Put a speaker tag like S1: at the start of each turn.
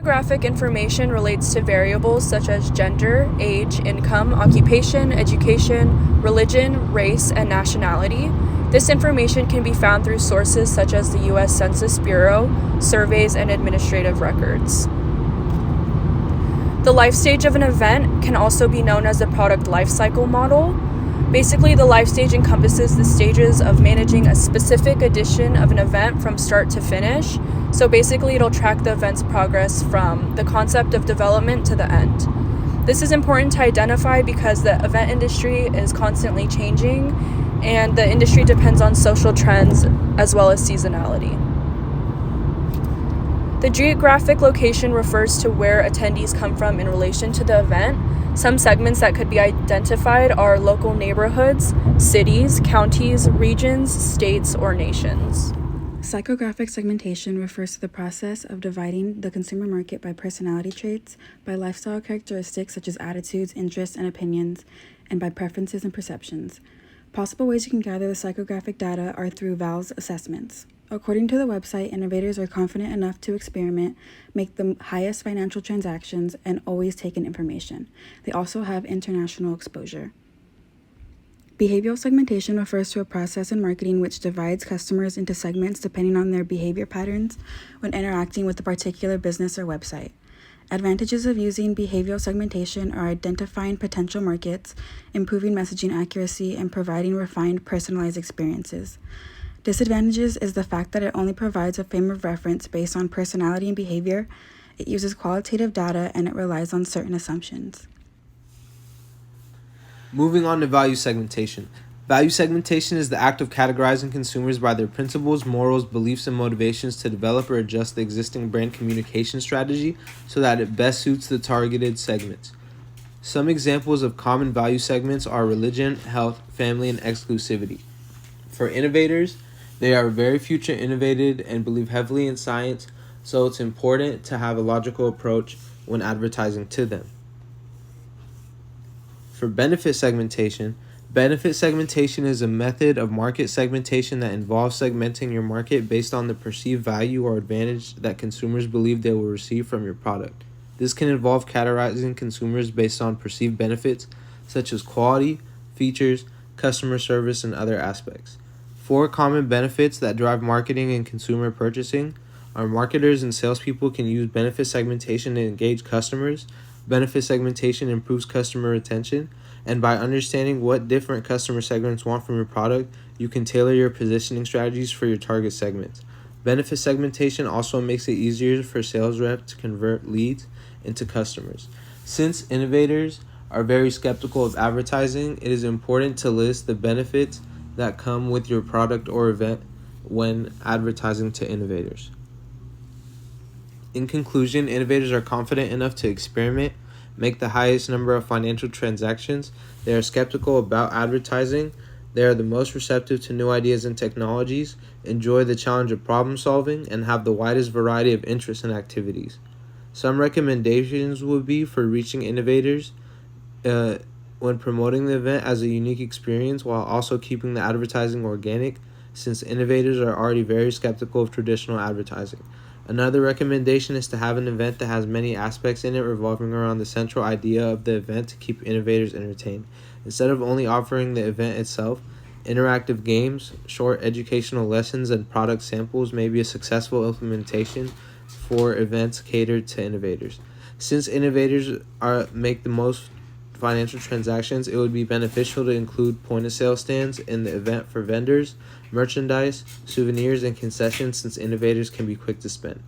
S1: Psychographic information relates to variables such as gender, age, income, occupation, education, religion, race, and nationality. This information can be found through sources such as the U.S. Census Bureau, surveys, and administrative records. The life stage of an event can also be known as the product life cycle model. Basically, the life stage encompasses the stages of managing a specific edition of an event from start to finish. So basically, it'll track the event's progress from the concept of development to the end. This is important to identify because the event industry is constantly changing, and the industry depends on social trends as well as seasonality. The geographic location refers to where attendees come from in relation to the event. Some segments that could be identified are local neighborhoods, cities, counties, regions, states, or nations.
S2: Psychographic segmentation refers to the process of dividing the consumer market by personality traits, by lifestyle characteristics such as attitudes, interests, and opinions, and by preferences and perceptions. Possible ways you can gather the psychographic data are through VALS assessments. According to the website, innovators are confident enough to experiment, make the highest financial transactions, and always take in information. They also have international exposure. Behavioral segmentation refers to a process in marketing which divides customers into segments depending on their behavior patterns when interacting with a particular business or website. Advantages of using behavioral segmentation are identifying potential markets, improving messaging accuracy, and providing refined, personalized experiences. Disadvantages is the fact that it only provides a frame of reference based on personality and behavior, it uses qualitative data, and it relies on certain assumptions.
S3: Moving on to value segmentation. Value segmentation is the act of categorizing consumers by their principles, morals, beliefs, and motivations to develop or adjust the existing brand communication strategy so that it best suits the targeted segments. Some examples of common value segments are religion, health, family, and exclusivity. For innovators, they are very future innovated and believe heavily in science, so it's important to have a logical approach when advertising to them. For benefit segmentation is a method of market segmentation that involves segmenting your market based on the perceived value or advantage that consumers believe they will receive from your product. This can involve categorizing consumers based on perceived benefits such as quality, features, customer service, and other aspects. 4 common benefits that drive marketing and consumer purchasing are marketers and salespeople can use benefit segmentation to engage customers. Benefit segmentation improves customer retention, and by understanding what different customer segments want from your product, you can tailor your positioning strategies for your target segments. Benefit segmentation also makes it easier for sales reps to convert leads into customers. Since innovators are very skeptical of advertising, it is important to list the benefits that come with your product or event when advertising to innovators. In conclusion, innovators are confident enough to experiment, make the highest number of financial transactions. They are skeptical about advertising. They are the most receptive to new ideas and technologies, enjoy the challenge of problem solving, and have the widest variety of interests and activities. Some recommendations would be for reaching innovators when promoting the event as a unique experience while also keeping the advertising organic, since innovators are already very skeptical of traditional advertising. Another recommendation is to have an event that has many aspects in it revolving around the central idea of the event to keep innovators entertained. Instead of only offering the event itself, interactive games, short educational lessons, and product samples may be a successful implementation for events catered to innovators. Since innovators make the most financial transactions, it would be beneficial to include point-of-sale stands in the event for vendors, merchandise, souvenirs, and concessions, since innovators can be quick to spend.